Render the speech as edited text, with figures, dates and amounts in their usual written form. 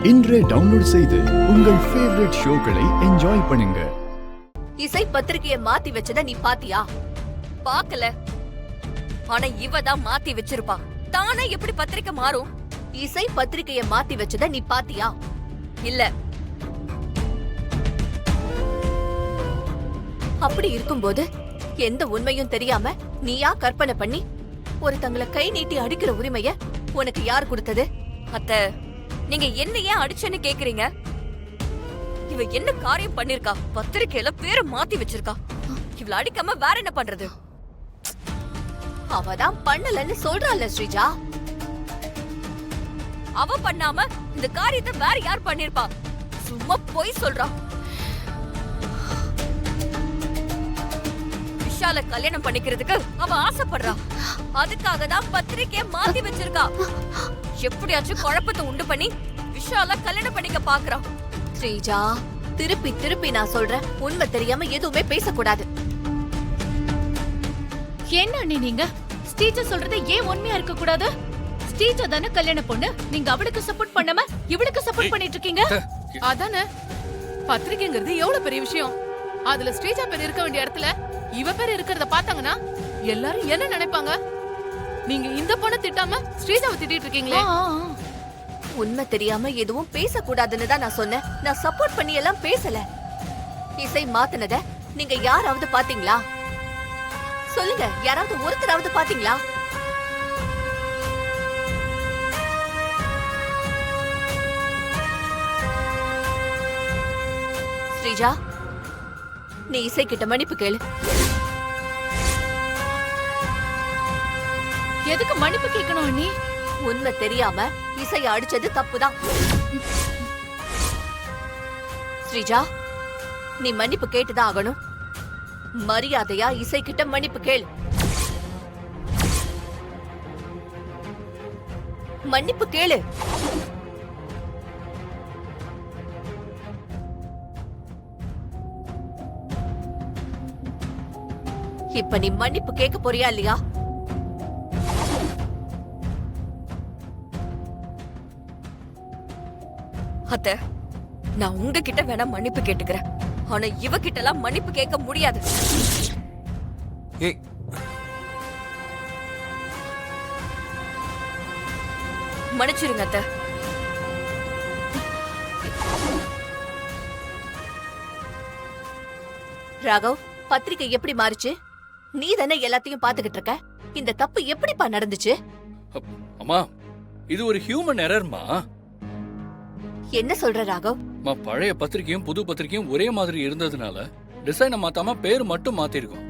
இன்றே டவுன்லோட் செய்து உங்கள் ஃபேவரட் ஷோக்களை என்ஜாய் பண்ணுங்க. இசை பத்திரிகையை மாத்தி வச்சத நீ பாத்தியா? பாக்கல. ஆனா இவ தான் மாத்தி வச்சிருப்பா. தானே எப்படி பத்திரிக்கை மாறும்? இசை பத்திரிகையை மாத்தி வச்சத நீ பாத்தியா? இல்ல. அப்படி இருக்கும்போது எந்த உண்மையும் தெரியாம நீயா கற்பனை பண்ணி ஒருத்தங்கள கை நீட்டி அடிக்கிற உரிமைய உனக்கு யார் கொடுத்தது? அத்தை, நீங்க என்ன ஏன் அடிச்சேன்னு கேக்குறீங்க? இவ என்ன காரியம் பண்ணிருக்கா? பத்திரிக்கையில பேரை மாத்தி வச்சிருக்கா. இவள அடிக்காம வேற என்ன பண்றது? அவதான் பண்ணலன்னு சொல்றாள் ஸ்ரீஜா. அவ பண்ணாம இந்த காரியத்தை வேற யார் பண்ணிருப்பா? சும்மா போய் சொல்றா. விஷால கல்யாணம் பண்ணிக்கிறதுக்கு அவ ஆசைப்படுறா. அதுக்காக தான் பத்திரிக்கையை மாத்தி வச்சிருக்கா. எப்படியாச்சும் குழப்பத்தை உண்டு பண்ணி விஷால கல்யாணம் பண்ணிக்க பாக்குறா. ஸ்ரீஜா, திருப்பி திருப்பி நான் சொல்றேன், உண்மை தெரியாம எதுவுமே பேசக்கூடாது. என்ன அண்ணி நீங்க ஸ்ரீஜா சொல்றது ஏன் உண்மையா இருக்க கூடாது? ஸ்ரீஜா தானே கல்யாண பொண்ணு. நீங்க அவளுக்கு சப்போர்ட் பண்ணாம இவளுக்கு சப்போர்ட் பண்ணிட்டு இருக்கீங்க. அதானே பத்திரிக்கைங்கிறது எவ்வளவு பெரிய விஷயம். அதுல ஸ்ரீஜா பேர் இருக்க வேண்டிய இடத்துல இவ பேர் இருக்கிறத பாத்தாங்கன்னா எல்லாரும் என்ன நினைப்பாங்க? நீங்க இந்த பொண்ணை திட்டாம ஸ்ரீஜாவை திட்டிட்டு இருக்கீங்களே. உண்மை தெரியாம எதுவும் பேசக்கூடாதுன்னு தான் நான் சொன்னேன். நான் சப்போர்ட் பண்ணி எல்லாம் பேசல. இசை மாத்தினத நீங்க யாராவது பாத்தீங்களா? சொல்லுங்க, யாராவது ஒருத்தராவது பாத்தீங்களா? ஸ்ரீஜா, நீ இசை கிட்ட மன்னிப்பு கேளு. எதுக்கு மன்னிப்பு கேட்கணும் அண்ணி? உண்மை தெரியாம இசைய அடிச்சது தப்புதான். ஸ்ரீஜா, நீ மன்னிப்பு கேட்டுதான் ஆகணும். மரியாதையா இசை கிட்ட மன்னிப்பு கேளு. மன்னிப்பு கேளு. இப்ப நீ மன்னிப்பு கேட்க போறியா இல்லையா? அத்தை, நான் உங்ககிட்ட வேணா மன்னிப்பு கேட்டுக்கிறேன். ஆனா இவ கிட்ட எல்லாம் மன்னிப்பு கேட்க முடியாது. ஏய், மன்னிச்சிருங்க அத்தை. ராகவ், பத்திரிகை எப்படி மாறுச்சு? நீ தானே எல்லாத்தையும் பாத்துக்கிட்டு இருக்க. இந்த தப்பு எப்படிப்பா நடந்துச்சு? அம்மா, இது ஒரு ஹியூமன் எரர்மா. என்ன சொல்ற ராகவ்? பழைய பத்திரிக்கையும் புது பத்திரிக்கையும் ஒரே மாதிரி இருந்ததுனால டிசைனை மாத்தாம பேர் மட்டும் மாத்திருக்கோம்.